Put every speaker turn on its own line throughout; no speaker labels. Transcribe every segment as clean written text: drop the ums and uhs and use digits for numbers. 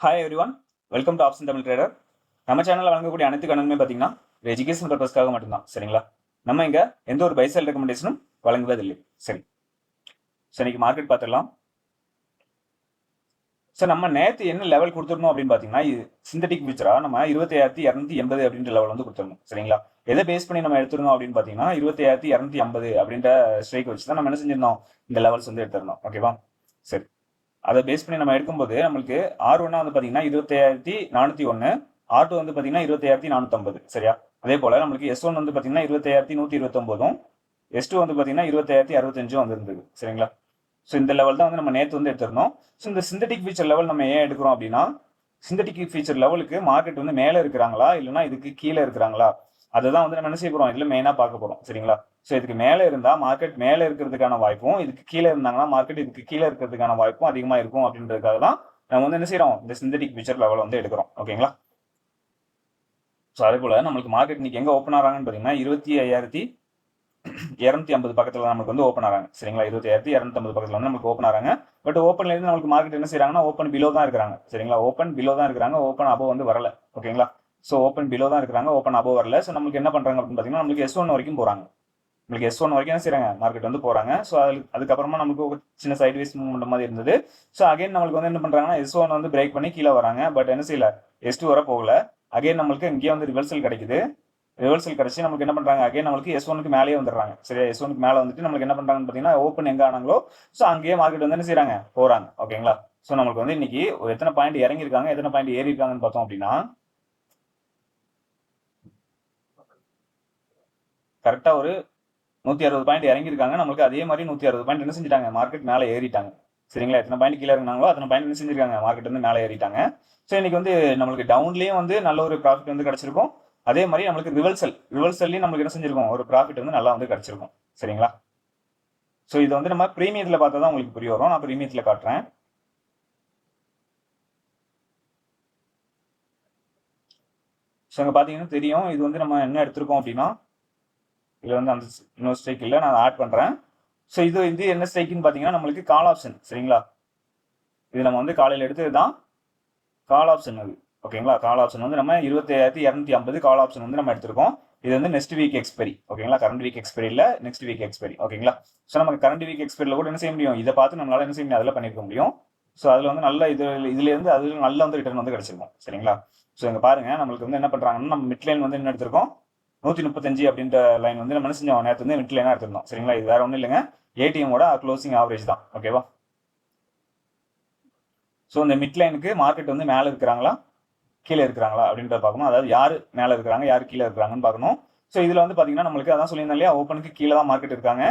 Hi every one, welcome to option Tamil trader. நம்ம சேனலில் வழங்கக்கூடிய அனைத்து கணக்குமே பார்த்தீங்கன்னா எஜுகேஷன் பர்பஸ்க்காக மட்டும்தான். சரிங்களா? நம்ம இங்கே எந்த ஒரு பைசல் ரெக்கமெண்டேஷனும் வழங்குவதில்லை. சரி, ஸோ இன்னைக்கு மார்க்கெட் பார்த்துடலாம். ஸோ நம்ம நேற்று என்ன லெவல் கொடுத்துருந்தோம் அப்படின்னு பார்த்தீங்கன்னா, இது சிந்தட்டிக் ஃபியூச்சராக நம்ம 21,280 அப்படின்ற லெவல் வந்து கொடுத்துருந்தோம். சரிங்களா? எதை பேஸ் பண்ணி நம்ம எடுத்துருந்தோம் அப்படின்னு பார்த்தீங்கன்னா 21,250 அப்படின்ற ஸ்ட்ரைக் வச்சு தான் நம்ம என்ன செஞ்சிருந்தோம், இந்த லெவல்ஸ் வந்து எடுத்திருந்தோம். ஓகேவா? சரி, அதை பேஸ் பண்ணி நம்ம எடுக்கும்போது நம்மளுக்கு R1 வந்து பார்த்தீங்கன்னா 21,401, R2 வந்து பார்த்தீங்கன்னா 21,450. சரியா? அதே போல நம்மளுக்கு S1 வந்து பார்த்தீங்கன்னா 21,129, S2 வந்து பார்த்தீங்கன்னா 21,065 வந்து இருந்தது. சரிங்களா? ஸோ இந்த லெவல் தான் வந்து நம்ம நேற்று வந்து எடுத்திருந்தோம். ஸோ இந்த சிந்தட்டிக் ஃபீச்சர் லெவல் நம்ம ஏன் எடுக்கிறோம் அப்படின்னா, சிந்தட்டிக் ஃபீச்சர் லெவலுக்கு மார்க்கெட் வந்து மேலே இருக்கிறாங்களா இல்லைன்னா இதுக்கு கீழே இருக்கிறாங்களா, அதை தான் வந்து நம்ம என்ன செய்ய போகிறோம், இதில் மெயினாக பார்க்க போகிறோம். சரிங்களா? ஸோ இதுக்கு மேலே இருந்தால் மார்க்கெட் மேலே இருக்கிறதுக்கான வாய்ப்பும், இதுக்கு கீழே இருந்தாங்கன்னா மார்க்கெட் இதுக்கு கீழே இருக்கிறதுக்கான வாய்ப்பும் அதிகமாக இருக்கும் அப்படின்றதுக்காக தான் நம்ம வந்து என்ன செய்கிறோம், இந்த சிந்தட்டிக் ஃபியூச்சர் லெவல் வந்து எடுக்கிறோம். ஓகேங்களா? ஸோ அதே போல் நம்மளுக்கு மார்க்கெட் இன்னைக்கு எங்கே ஓப்பன் ஆகிறாங்கன்னு பார்த்தீங்கன்னா 25,250 பக்கத்தில் நமக்கு வந்து ஓப்பன் ஆகிறாங்க. சரிங்களா? 25,250 பக்கத்தில் வந்து நமக்கு ஓப்பன் ஆகிறாங்க. பட் ஓப்பன்ல இருந்து நமக்கு மார்க்கெட் என்ன செய்யறாங்கன்னா ஓப்பன் பிலோ தான் இருக்கிறாங்க. சரிங்களா? ஓப்பன் பிலோ தான் இருக்கிறாங்க, ஓப்பன் அபோவ் வந்து வரல. ஓகேங்களா? ஸோ ஓப்பன் பிலோ தான் இருக்கிறாங்க, ஓப்பன் அபோவ் வரல. ஸோ நமக்கு என்ன பண்றாங்க அப்படின்னு பார்த்தீங்கன்னா நம்மளுக்கு S1 வரைக்கும் போறாங்க. நம்மளுக்கு S1 வரைக்கும் என்ன செய்யறாங்க, மார்க்கெட் வந்து போறாங்க. ஸோ அதுக்கப்புறமா நமக்கு ஒரு சின்ன சைட்வேஸ் மூவ்மெண்ட் மாதிரி இருந்தது. ஸோ அகைன் நம்மளுக்கு வந்து என்ன பண்றாங்கன்னா S1 வந்து பிரேக் பண்ணி கீழே வராங்க. பட் என்ன செய்யல, S2 வர போகல. அகைன் நம்மளுக்கு இங்கேயே வந்து ரிவர்சல் கிடைக்குது. ரிவர்சல் கிடைச்சி நமக்கு என்ன பண்றாங்க, அகைன் நம்மளுக்கு S1க்கு மேலேயே வந்துடுறாங்க. சரியா? S1க்கு மேலே வந்துட்டு நம்மளுக்கு என்ன பண்றாங்கன்னு பார்த்தீங்கன்னா ஓப்பன் எங்க ஆனாங்களோ ஸோ அங்கேயே மார்க்கெட் வந்து என்ன செய்யறாங்க, போறாங்க. ஓகேங்களா? ஸோ நம்மளுக்கு வந்து இன்னைக்கு எத்தனை பாயிண்ட் இறங்கியிருக்காங்க, எத்தனை பாயிண்ட் ஏறி இருக்காங்கன்னு பார்த்தோம் அப்படின்னா கரெக்டா ஒரு 160 பாயிண்ட் இறங்கியிருக்காங்க. நம்மளுக்கு அதே மாதிரி 160 பாயிண்ட் என்ன செஞ்சிட்டாங்க, மார்க்கெட் மேலே ஏறிட்டாங்க. சரிங்களா? எத்தனை பாயிண்ட் கீழே இருந்தாங்களோ அத்தனை பாயிண்ட் என்ன செஞ்சிருக்காங்க, மார்க்கெட் வந்து மேலே ஏறிட்டாங்க. ஸோ இன்னைக்கு வந்து நம்மளுக்கு டவுன்லேயும் வந்து நல்ல ஒரு ப்ராஃபிட் வந்து கிடைச்சிருக்கும். அதே மாதிரி நம்மளுக்கு ரிவர்சல்லையும் நம்மளுக்கு என்ன செஞ்சிருக்கும், ஒரு ப்ராஃபிட் வந்து நல்லா வந்து கிடைச்சிருக்கும். சரிங்களா? ஸோ இது வந்து நம்ம ப்ரீமியத்தில் பார்த்தா தான் உங்களுக்கு புரிய வரும். நான் ப்ரீமியத்தில் காட்டுறேன். ஸோ இங்கே பார்த்தீங்கன்னா தெரியும், இது வந்து நம்ம என்ன எடுத்திருக்கோம் அப்படின்னா, இதில் வந்து அந்த இன்னொரு ஸ்ட்ரைக் இல்லை, நான் ஆட் பண்ணுறேன். ஸோ இது என்ன ஸ்ட்ரைக்குன்னு பார்த்தீங்கன்னா நம்மளுக்கு கால் ஆப்ஷன். சரிங்களா? இது நம்ம வந்து காலையில் எடுத்தது தான் கால் ஆப்ஷன் அது. ஓகேங்களா? கால் ஆப்ஷன் வந்து நம்ம 21,250 கால் ஆப்ஷன் வந்து நம்ம எடுத்திருக்கோம். இது வந்து நெக்ஸ்ட் வீக் எக்ஸ்பெரி. ஓகேங்களா? கரண்ட் வீக் எக்ஸ்பெரி இல்லை, நெக்ஸ்ட் வீக் எக்ஸ்பெரி. ஓகேங்களா? ஸோ நமக்கு கரண்ட் வீக் எக்ஸ்பெரியில் கூட என்ன செய்ய முடியும், இதை பார்த்து நம்மளால என்ன செய்ய முடியும், அதில் பண்ணியிருக்க முடியும். ஸோ அதில் வந்து நல்ல இதுலேருந்து அதில் நல்ல வந்து ரிட்டர்ன் வந்து கிடைச்சிருக்கும். சரிங்களா? ஸோ இங்கே பாருங்க, நம்மளுக்கு வந்து என்ன பண்ணுறாங்கன்னா நம்ம மிட் லைன் வந்து என்ன எடுத்திருக்கோம், 135 அப்படின்ற லைன் வந்து நம்ம என்ன செஞ்சோம், நேற்று வந்து மிட் லைனாக எடுத்திருந்தோம். சரிங்களா? இது வேற ஒன்றும் இல்லைங்க, ஏடிஎம்மோட க்ளோசிங் ஆவரேஜ் தான். ஓகேவா? ஸோ இந்த மிட் லைனுக்கு மார்க்கெட் வந்து மேலே இருக்கிறாங்களா கீழே இருக்கிறாங்களா அப்படின்றத பார்க்கணும். அதாவது யார் மேலே இருக்கிறாங்க யார் கீழே இருக்கிறாங்கன்னு பார்க்கணும். ஸோ இதில் வந்து பார்த்தீங்கன்னா நம்மளுக்கு அதான் சொல்லியிருந்தேன் இல்லையா, ஓப்பனுக்கு கீழே தான் மார்க்கெட் இருக்காங்க.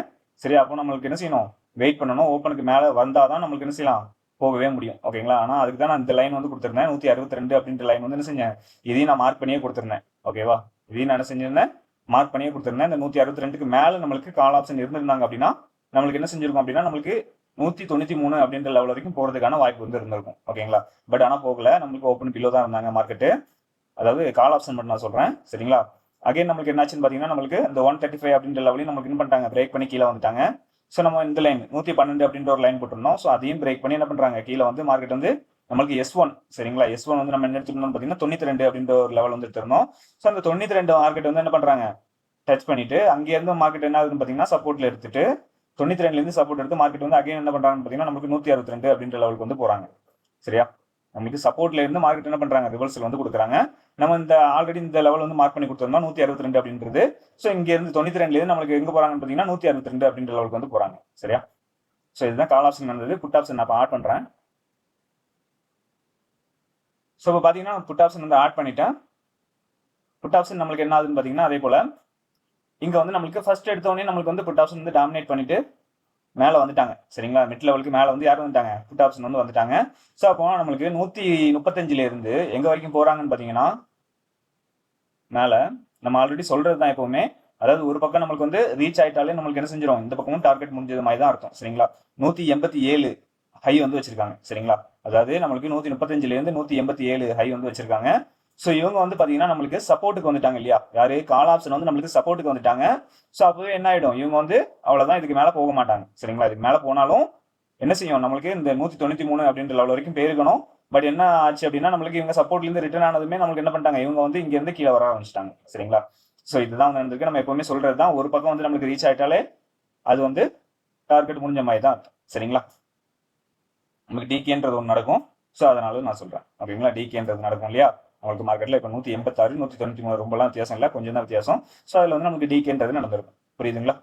சரி, அப்போ நம்மளுக்கு என்ன செய்யணும், வெயிட் பண்ணணும். ஓப்பனுக்கு மேலே வந்தால் தான் நம்மளுக்கு என்ன செய்யலாம், போகவே முடியும். ஓகேங்களா? ஆனால் அதுக்கு தான் நான் இந்த லைன் வந்து கொடுத்துருந்தேன், 162 அப்படின்ற லைன் வந்து என்ன செஞ்சேன், இதையும் நான் மார்க் பண்ணியே கொடுத்துருந்தேன். ஓகேவா? இதையும் நான் என்ன செஞ்சிருந்தேன், மார்க் பண்ணியே கொடுத்துருந்தேன். இந்த 162க்கு மேலே நம்மளுக்கு கால் ஆப்ஷன் இருந்திருந்தாங்க அப்படின்னா நம்மளுக்கு என்ன செஞ்சிருக்கும் அப்படின்னா நம்மளுக்கு 193 அப்படின்ற லெவல் வரைக்கும் போகிறதுக்கான வாய்ப்பு வந்து இருந்திருக்கும். ஓகேங்களா? பட் ஆனால் போகல, நம்மளுக்கு ஓப்பன் பிலோ தான் இருந்தாங்க மார்க்கெட்டு. அதாவது கால் ஆப்ஷன் மட்டும் நான் சொல்றேன். சரிங்களா? அகைன் நம்மளுக்கு என்னாச்சுன்னு பார்த்தீங்கன்னா நம்மளுக்கு இந்த 135 அப்படின்ற லெவலையும் நமக்கு என்ன பண்ணிட்டாங்க, பிரேக் பண்ணி கீழே வந்துட்டாங்க. ஸோ நம்ம இந்த லைன் 112 அப்படின்ற ஒரு லைன் போட்டிருந்தோம். ஸோ அதையும் பிரேக் பண்ணி என்ன பண்றாங்க, கீழே வந்து மார்க்கெட் வந்து நம்மளுக்கு S1. சரிங்களா? S1 வந்து நம்ம என்ன எடுத்துருந்தோம் பார்த்தீங்கன்னா 92 அப்படின்ற ஒரு லெவல் வந்து எடுத்திருந்தோம். ஸோ அந்த 92 மார்க்கெட் வந்து என்ன பண்றாங்க, டச் பண்ணிட்டு அங்கேருந்து மார்க்கெட் என்ன ஆகுதுன்னு பார்த்தீங்கன்னா சப்போர்ட்ல எடுத்துட்டு 92லேருந்து சப்போர்ட் எடுத்து மார்க்கெட் வந்து அகைன் என்ன பண்றாங்கன்னு பார்த்தீங்கன்னா நமக்கு 162 அப்படின்ற லெவலுக்கு வந்து போறாங்க. சரியா? நமக்கு சப்போர்ட்ல இருந்து மார்க்கெட் என்ன பண்றாங்க, ரிவர்சல் வந்து கொடுக்குறாங்க. நம்ம இந்த ஆல்ரெடி இந்த லெவல் வந்து மார்க் பண்ணி கொடுத்துருந்தோம் 162 அப்படின்றது. ஸோ இங்க இருந்து 92லேருந்து நம்மளுக்கு எங்க போறாங்கன்னு பார்த்தீங்கன்னா 162 அப்படின்ற லெவலுக்கு வந்து போறாங்க. சரியா? ஸோ இதுதான் கால் ஆப்ஷன் வந்தது. புட் ஆப்ஷன் நான் ஆட் பண்றேன். ஸோ இப்போ பார்த்தீங்கன்னா புட் ஆப்ஷன் வந்து ஆட் பண்ணிட்டேன். புட் ஆப்ஷன் நம்மளுக்கு என்ன ஆகுதுன்னு பார்த்தீங்கன்னா அதே போல இங்க வந்து நம்மளுக்கு ஃபர்ஸ்ட் எடுத்தோடனே நம்மளுக்கு வந்து புட் ஆப்ஷன் வந்து டாமினேட் பண்ணிட்டு மேலே வந்துட்டாங்க. சரிங்களா? மிட் லெவலுக்கு மேலே வந்து யாரும் வந்துட்டாங்க, புட் ஆப்ஷன் வந்து வந்துட்டாங்க. ஸோ அப்போ நம்மளுக்கு 135ல இருந்து எங்க வரைக்கும் போறாங்கன்னு பார்த்தீங்கன்னா மேலே நம்ம ஆல்ரெடி சொல்றது தான் எப்பவுமே. அதாவது ஒரு பக்கம் நம்மளுக்கு வந்து ரீச் ஆயிட்டாலே நம்மளுக்கு என்ன செஞ்சிடும், இந்த பக்கமும் டார்கெட் முடிஞ்சது மாதிரி தான் அர்த்தம். சரிங்களா? 187 ஹை வந்து வச்சிருக்காங்க. சரிங்களா? அதாவது நம்மளுக்கு 135ல இருந்து 187 ஹை வந்து வச்சிருக்காங்க. ஸோ இவங்க வந்து பார்த்தீங்கன்னா நம்மளுக்கு சப்போர்ட்டுக்கு வந்துட்டாங்க இல்லையா, யாரு கால் ஆப்ஷன் வந்து நம்மளுக்கு சப்போர்ட்டுக்கு வந்துட்டாங்க. ஸோ அப்போவே என்ன ஆயிடும், இவங்க வந்து அவ்வளோதான், இதுக்கு மேலே போக மாட்டாங்க. சரிங்களா? இதுக்கு மேலே போனாலும் என்ன செய்யும், நம்மளுக்கு இந்த 193 அப்படின்ற லெவல் வரைக்கும் போயிருக்கணும். பட் என்ன ஆச்சு அப்படின்னா நம்மளுக்கு இவங்க சப்போர்ட்ல இருந்து ரிட்டர்ன் ஆனதுமே நம்மளுக்கு என்ன பண்ணிட்டாங்க, இவங்க வந்து இங்க இருந்து கீழே வர ஆரம்பிச்சிட்டாங்க. சரிங்களா? ஸோ இதுதான் வந்து நடந்திருக்கு. நம்ம எப்பவுமே சொல்றது தான், ஒரு பக்கம் வந்து நம்மளுக்கு ரீச் ஆயிட்டாலே அது வந்து டார்கெட் முடிஞ்ச மாதிரி தான். சரிங்களா? நமக்கு டிகேன்றது ஒன்று நடக்கும். ஸோ அதனால நான் சொல்றேன். ஓகேங்களா? டிகேன்றது நடக்கும் இல்லையா உங்களுக்கு மார்க்கெட்ல இப்போ 186 193 ரொம்பலாம் வித்தியாசம் இல்லை, கொஞ்சம் தான் வித்தியாசம். ஸோ அதில் வந்து நமக்கு டிகேன்றது நடந்திருக்கும். புரியுதுங்களா?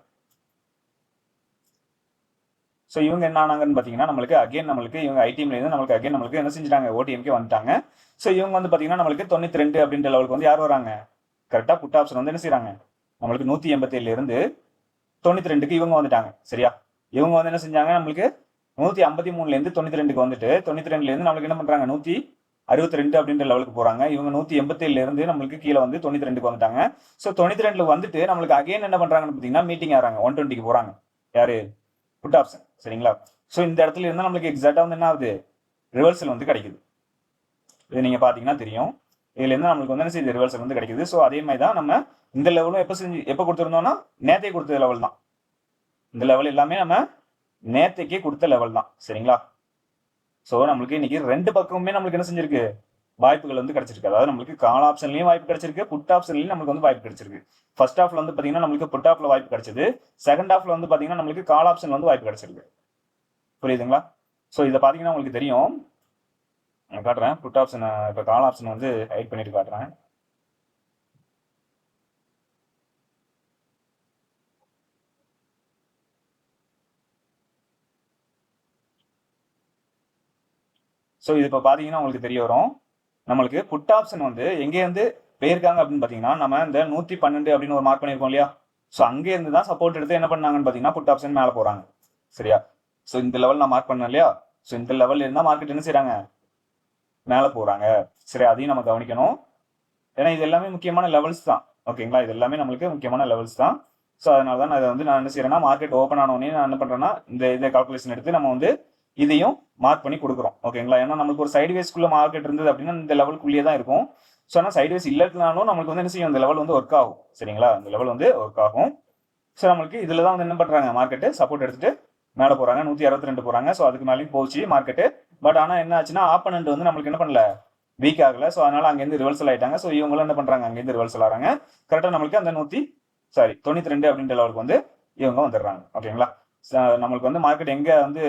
ஸோ இவங்க என்ன ஆனாங்கன்னு பார்த்தீங்கன்னா நம்மளுக்கு அகைன் நம்மளுக்கு இவங்க ஐடிஎம்லேருந்து நம்மளுக்கு அகைன் நம்மளுக்கு என்ன செஞ்சுட்டாங்க, ஓடிஎம்கே வந்துட்டாங்க. ஸோ இவங்க வந்து பார்த்தீங்கன்னா நம்மளுக்கு 92 அப்படின்ற லெவலுக்கு வந்து யார் வராங்க, கரெக்டாக புட் ஆப்ஷன் வந்து என்ன செய்யறாங்க, நம்மளுக்கு 187 இருந்து 92க்கு இவங்க வந்துட்டாங்க. சரியா? இவங்க வந்து என்ன செஞ்சாங்க, நம்மளுக்கு 153லேருந்து 92க்கு வந்துட்டு 92லேருந்து நம்மளுக்கு என்ன பண்றாங்க, 162 அப்படின்ற லெவலுக்கு போறாங்க. இவங்க 187லேருந்து நம்மளுக்கு கீழே வந்து 92க்கு வந்துட்டாங்க. ஸோ 92ல வந்துட்டு நம்மளுக்கு அகைன் என்ன பண்றாங்கன்னு பார்த்தீங்கன்னா மீட்டிங் ஆறாங்க, 120க்கு போறாங்க. யாரு, புட் ஆப்ஷன். சரிங்களா? ஸோ இந்த இடத்துல இருந்தால் நம்மளுக்கு எக்ஸாக்டா வந்து என்ன ஆகுது, ரிவர்சல் வந்து கிடைக்குது. இது நீங்க பாத்தீங்கன்னா தெரியும். இதுல இருந்து நம்மளுக்கு வந்து என்ன செய்யுது, ரிவர்சல் வந்து கிடைக்குது. ஸோ அதே மாதிரி தான் நம்ம இந்த லெவலும் எப்போ கொடுத்துருந்தோம்னா நேத்தையே கொடுத்த லெவல் தான். இந்த லெவல் எல்லாமே நம்ம நேத்தைக்கே கொடுத்த லெவல் தான். சரிங்களா? ஸோ நம்மளுக்கு இன்னைக்கு ரெண்டு பக்கமுமே நம்மளுக்கு என்ன செஞ்சிருக்கு, வாய்ப்புகள் வந்து கிடைச்சிருக்கு. அதாவது நம்மளுக்கு கால் ஆப்ஷன்லயும் வாய்ப்பு கிடைச்சிருக்கு, புட் ஆப்ஷன்லயும் நம்மளுக்கு வந்து வாய்ப்பு கிடைச்சிருக்கு. ஃபர்ஸ்ட் ஹாஃப்ல வந்து பாத்தீங்கன்னா நம்மளுக்கு புட் ஆப்ல வாய்ப்பு கிடைச்சது, செகண்ட் ஹாஃப்ல வந்து பாத்தீங்கன்னா நம்மளுக்கு கால் ஆப்ஷன் வந்து வாய்ப்பு கிடைச்சிருக்கு. புரியுதுங்களா? ஸோ இதை பாத்தீங்கன்னா உங்களுக்கு தெரியும், நான் காட்டுறேன். புட் ஆப்ஷன் இப்போ கால் ஆப்ஷன் வந்து ஹைட் பண்ணிட்டு காட்டுறேன். ஸோ இது இப்போ பார்த்தீங்கன்னா உங்களுக்கு தெரிய வரும். நம்மளுக்கு புட் ஆப்ஷன் வந்து எங்கேருந்து போயிருக்காங்க அப்படின்னு பார்த்தீங்கன்னா, நம்ம இந்த 112 அப்படின்னு ஒரு மார்க் பண்ணியிருக்கோம் இல்லையா? ஸோ அங்கேருந்து தான் சப்போர்ட் எடுத்து என்ன பண்ணாங்கன்னு பார்த்தீங்கன்னா புட் ஆப்ஷன் மேலே போகிறாங்க. சரியா? ஸோ இந்த லெவல் நான் மார்க் பண்ணேன் இல்லையா? ஸோ இந்த லெவல் இருந்தால் மார்க்கெட் என்ன செய்கிறாங்க, மேலே போகிறாங்க. சரி, அதையும் நம்ம கவனிக்கணும். ஏன்னா இது எல்லாமே முக்கியமான லெவல்ஸ் தான். ஓகேங்களா? இது எல்லாமே நம்மளுக்கு முக்கியமான லெவல்ஸ் தான். ஸோ அதனால தான் நான் வந்து நான் என்ன செய்யறேன்னா, மார்க்கெட் ஓப்பன் ஆனோடனே நான் என்ன பண்ணுறேன்னா இந்த கால்குலேஷன் எடுத்து நம்ம வந்து இதையும் மார்க் பண்ணி கொடுக்குறோம். ஓகேங்களா? ஏன்னா நம்மளுக்கு ஒரு சைட்வேஸ்க்குள்ள மார்க்கெட் இருந்தது அப்படின்னா இந்த லெவலுக்குள்ளேயே தான் இருக்கும். ஸோ ஆனால் சைட்வேஸ் இல்லைனாலும் நம்மளுக்கு வந்து என்ன செய்யும், இந்த லெவல் வந்து ஒர்க் ஆகும். சரிங்களா? இந்த லெவல் வந்து ஒர்க் ஆகும். ஸோ நம்மளுக்கு இதில் தான் வந்து என்ன பண்ணுறாங்க, மார்க்கெட்டு சப்போர்ட் எடுத்துட்டு மேலே போகிறாங்க, 162 போகிறாங்க. ஸோ அதுக்கு மேலேயும் போச்சு மார்க்கெட்டு. பட் ஆனால் என்ன ஆச்சுன்னா ஆப்பனண்ட் வந்து நம்மளுக்கு என்ன பண்ணல, வீக் ஆகல. ஸோ அதனால அங்கேருந்து ரிவர்சல் ஆயிட்டாங்க. ஸோ இவங்களும் என்ன பண்றாங்க, அங்கேருந்து ரிவர்சல் ஆகிறாங்க. கரெக்டாக நம்மளுக்கு அந்த 92 அப்படின்ற லெவலுக்கு வந்து இவங்க வந்துடுறாங்க. ஓகேங்களா? நம்மளுக்கு வந்து மார்க்கெட் எங்க வந்து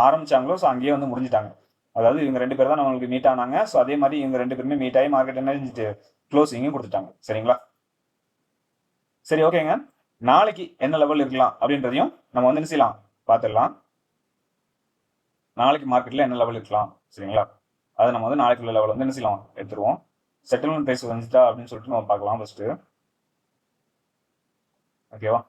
ஆரம்பிச்சாங்களோ ஸோ அங்கேயே வந்து முடிஞ்சிட்டாங்க. அதாவது இவங்க ரெண்டு பேர் தான் நம்மளுக்கு மீட் ஆனாங்க. ஸோ அதே மாதிரி இவங்க ரெண்டு பேருமே மீட் ஆகி மார்க்கெட் என்ன செஞ்சுட்டு க்ளோசிங்கும் கொடுத்துட்டாங்க. சரிங்களா? சரி, ஓகேங்க. நாளைக்கு என்ன லெவல் இருக்கலாம் அப்படின்றதையும் நம்ம வந்து என்ன செய்யலாம், பார்த்துடலாம். நாளைக்கு மார்க்கெட்ல என்ன லெவல் இருக்கலாம். சரிங்களா? அதை நம்ம வந்து நாளைக்குள்ள லெவல் வந்து என்ன செய்யலாம், எடுத்துருவோம். செட்டில்மெண்ட் பிரைஸ் வந்துட்டா அப்படின்னு சொல்லிட்டு நம்ம பார்க்கலாம் ஃபர்ஸ்ட். ஓகேவா?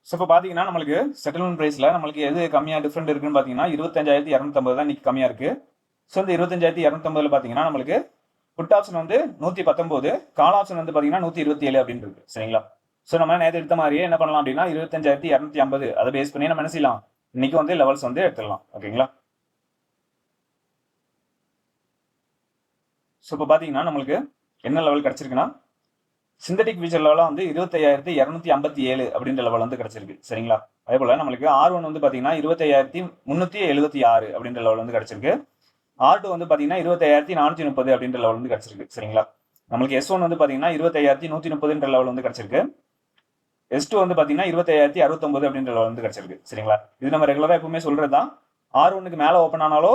ஸோ இப்போ பார்த்தீங்கன்னா நம்மளுக்கு செட்டில்மெண்ட் ப்ரைஸில் நம்மளுக்கு எது கம்மியாக டிஃப்ரெண்ட் இருக்குன்னு பார்த்தீங்கன்னா 25,250 தான் இன்னைக்கு கம்மியாக இருக்குது. ஸோ இந்த 25,250 பார்த்தீங்கன்னா நம்மளுக்கு புட் ஆப்ஷன் வந்து 119, கால் ஆப்ஷன் வந்து பார்த்தீங்கன்னா 127 அப்படின்னு இருக்கு. சரிங்களா? ஸோ நம்ம நேற்று எடுத்த மாதிரியே என்ன பண்ணலாம் அப்படின்னா 25,250 அதை பேஸ் பண்ணி நம்ம என்ன செய்யலாம், இன்னைக்கு வந்து லெவல்ஸ் வந்து எடுத்துடலாம். ஓகேங்களா? ஸோ இப்போ பார்த்தீங்கன்னா நம்மளுக்கு என்ன லெவல் கிடைச்சிருக்குன்னா சிந்தட்டிக் ஃபியூச்சர் லெவலாக வந்து 25,257 அப்படின்ற லெவல் வந்து கிடைச்சிருக்கு. சரிங்களா? அதே போல நம்மளுக்கு R1 வந்து பார்த்தீங்கன்னா 25,376 அப்படின்ற லெவல் வந்து கிடைச்சிருக்கு. R2 வந்து பார்த்தீங்கன்னா 25,430 அப்படின்ற லெவல் வந்து கிடைச்சிருக்கு. சரிங்களா? நம்மளுக்கு S1 வந்து பார்த்தீங்கன்னா 25,130 லெவல் வந்து கிடைச்சிருக்கு. S2 வந்து பார்த்தீங்கன்னா 25,069 அப்படின்ற லெவல் வந்து கிடைச்சிருக்கு. சரிங்களா? இது நம்ம ரெகுலராக எப்பவுமே சொல்றது தான். R1க்கு மேலே ஓப்பன் ஆனாலோ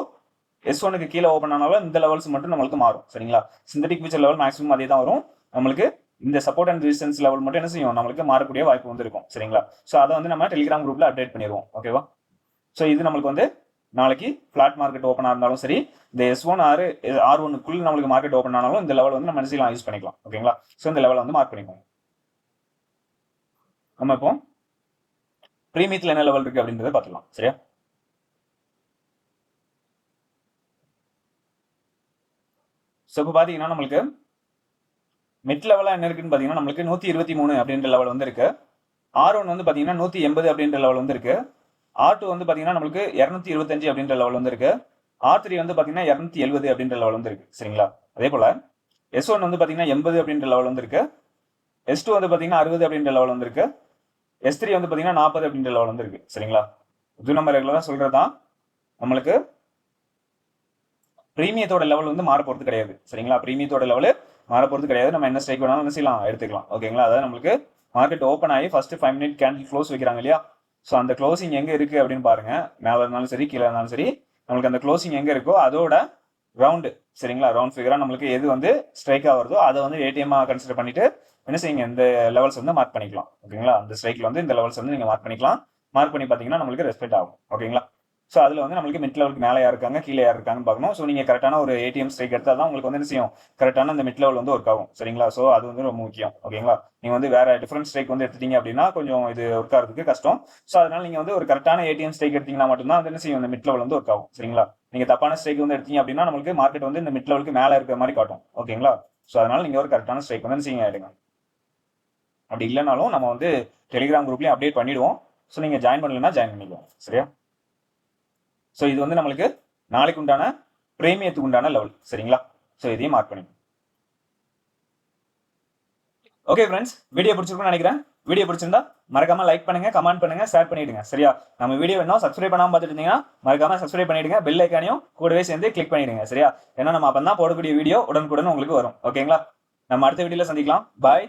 S1க்கு கீழே ஓப்பன் ஆனாலும் இந்த லெவல்ஸ் மட்டும் நம்மளுக்கு மாறும். சரிங்களா? சிந்தட்டிக் ஃபியூச்சர் லெவல் மேக்ஸிமம் அதே தான் வரும். நம்மளுக்கு இந்த சப்போர்ட் அண்ட் ரெசிஸ்டன்ஸ் லெவல் மட்டும் என்ன செய்யும், நம்மளுக்கு மாறக்கூடிய வாய்ப்பு வந்து இருக்கும். சரிங்களா? ஸோ அதை வந்து நம்ம டெலிகிராம் குரூப்ல அப்டேட் பண்ணிடுவோம். ஓகேவா? ஸோ இது நம்மளுக்கு வந்து நாளைக்கு ஃபிளாட் மார்க்கெட் ஓப்பன் இருந்தாலும் சரி, இந்த S1 R1க்குள்ள நம்மளுக்கு மார்க்கெட் ஓப்பன் ஆனாலும் இந்த லெவல் வந்து நம்ம என்ன செய்யலாம், யூஸ் பண்ணிக்கலாம். ஓகேங்களா? ஸோ இந்த லெவல் வந்து மார்க் பண்ணிப்போம். நம்ம இப்போ ப்ரீமியத்தில் என்ன லெவல் இருக்கு அப்படின்றத பார்த்துக்கலாம். சரியா? ஸோ இப்போ பார்த்தீங்கன்னா நம்மளுக்கு மிட் லெவலாக என்ன இருக்குன்னு பார்த்தீங்கன்னா நம்மளுக்கு 123 அப்படின்ற லெவல் வந்து இருக்கு. R1 வந்து பார்த்தீங்கன்னா 180 அப்படின்ற லெவல் வந்து இருக்கு. R2 வந்து பார்த்தீங்கன்னா நம்மளுக்கு 225 அப்படின்ற லெவல் வந்து இருக்கு. R3 வந்து பார்த்தீங்கன்னா 270 அப்படின்ற லெவல் வந்து இருக்கு. சரிங்களா? அதே போல S1 வந்து பார்த்தீங்கன்னா 80 அப்படின்ற லெவல் வந்து இருக்கு. S2 வந்து பாத்தீங்கன்னா 60 அப்படின்ற லெவல் வந்திருக்கு. S3 வந்து பாத்தீங்கன்னா 40 அப்படின்ற லெவல் வந்திருக்கு. சரிங்களா, இது நம்ம ரெகுலரா சொல்றதுதான். நம்மளுக்கு பிரீமியத்தோட லெவல் வந்து மாற போறது கிடையாது. சரிங்களா, பிரீமியத்தோட லெவல் மாற போறது கிடையாது. நம்ம என்ன ஸ்ட்ரைக் வேணாலும் என்ன செய்யலாம், எடுத்துக்கலாம். ஓகேங்களா, அதாவது நம்மளுக்கு மார்க்கெட் ஓப்பன் ஆகி ஃபர்ஸ்ட் 5 மினிட் கேண்டில் க்ளோஸ் வைக்கிறாங்க இல்லையா, ஸோ அந்த க்ளோசிங் எங்க இருக்கு அப்படின்னு பாருங்க. மேல இருந்தாலும் சரி கீழே இருந்தாலும் சரி, நம்மளுக்கு அந்த க்ளோசிங் எங்க இருக்கோ அதோட ரவுண்டு, சரிங்களா, ரவுண்ட் ஃபிகரா நம்மளுக்கு எது வந்து ஸ்ட்ரைக் ஆகுறதோ அதை வந்து ஏடிஎம் கன்சிடர் பண்ணிட்டு என்ன செய்யுங்க, இந்த லெவல்ஸ் வந்து மார்க் பண்ணிக்கலாம். ஓகேங்களா, அந்த ஸ்ட்ரைக்ல வந்து இந்த லெவல்ஸ் வந்து நீங்க மார்க் பண்ணிக்கலாம். மார்க் பண்ணி பாத்தீங்கன்னா நம்மளுக்கு ரெஸ்பெக்ட் ஆகும். ஓகேங்களா, ஸோ அதில் வந்து நம்மளுக்கு மிட் லெவலுக்கு மேலே யார் இருக்காங்க கீழே யார் இருக்காங்கன்னு பார்க்கணும். ஸோ நீங்கள் கரெக்டான ஒரு ஏடிஎம் ஸ்ட்ரைக் எடுத்தால் தான் உங்களுக்கு வந்து என்ன செய்யும், கரெக்டான அந்த மிட் லெவல் வந்து ஒர்க் ஆகும். சரிங்களா, ஸோ அது வந்து ரொம்ப முக்கியம். ஓகேங்களா, நீங்கள் வந்து வேற டிஃபரெண்ட் ஸ்ட்ரைக் வந்து எடுத்துட்டீங்க அப்படின்னா கொஞ்சம் இது ஒர்க் ஆகிறதுக்கு கஷ்டம். ஸோ அதனால நீங்கள் வந்து ஒரு கரெக்டான ஏடிஎம் ஸ்ட்ரைக் எடுத்தீங்கன்னா மட்டும்தான் வந்து என்ன செய்யும், இந்த மிட் லெவல் வந்து ஒர்க் ஆகும். சரிங்களா, நீங்கள் தப்பான ஸ்ட்ரைக் வந்து எடுத்தீங்க அப்படின்னா நம்மளுக்கு மார்க்கெட் வந்து இந்த மிட் லெவலுக்கு மேலே இருக்கிற மாதிரி காட்டும். ஓகேங்களா, ஸோ அதனால நீங்கள் ஒரு கரெக்டான ஸ்ட்ரைக் வந்து என்ன செய்யுங்க, எடுங்க. அப்படி இல்லைனாலும் நம்ம வந்து டெலிகிராம் குரூப்லேயும் அப்டேட் பண்ணிடுவோம். ஸோ நீங்கள் ஜாயின் பண்ணலன்னா ஜாயின் பண்ணிக்குவோம். சரியா, ஸோ இது வந்து நம்மளுக்கு நாளைக்கு உண்டான பிரீமியத்துக்கு உண்டான லெவல். சரிங்களா, ஸோ இதையும் மார்க் பண்ணி. ஓகே ஃப்ரெண்ட்ஸ், வீடியோ பிடிச்சிருக்குன்னு நினைக்கிறேன். வீடியோ பிடிச்சிருந்தா மறக்காம லைக் பண்ணுங்க, கமெண்ட் பண்ணுங்க, ஷேர் பண்ணிடுங்க. சரியா, நம்ம வீடியோ வேணும் சப்ஸ்கிரைப் பண்ணாம பார்த்துட்டு இருந்தீங்கன்னா மறக்காம சப்ஸ்கிரைப் பண்ணிடுங்க. பெல் ஐக்கானையும் கூடவே சேர்ந்து கிளிக் பண்ணிடுங்க. சரியா, ஏன்னா நம்ம அப்பதான் போடக்கூடிய வீடியோ உடனுக்குடன் உங்களுக்கு வரும். ஓகேங்களா, நம்ம அடுத்த வீடியோல சந்திக்கலாம். பாய்.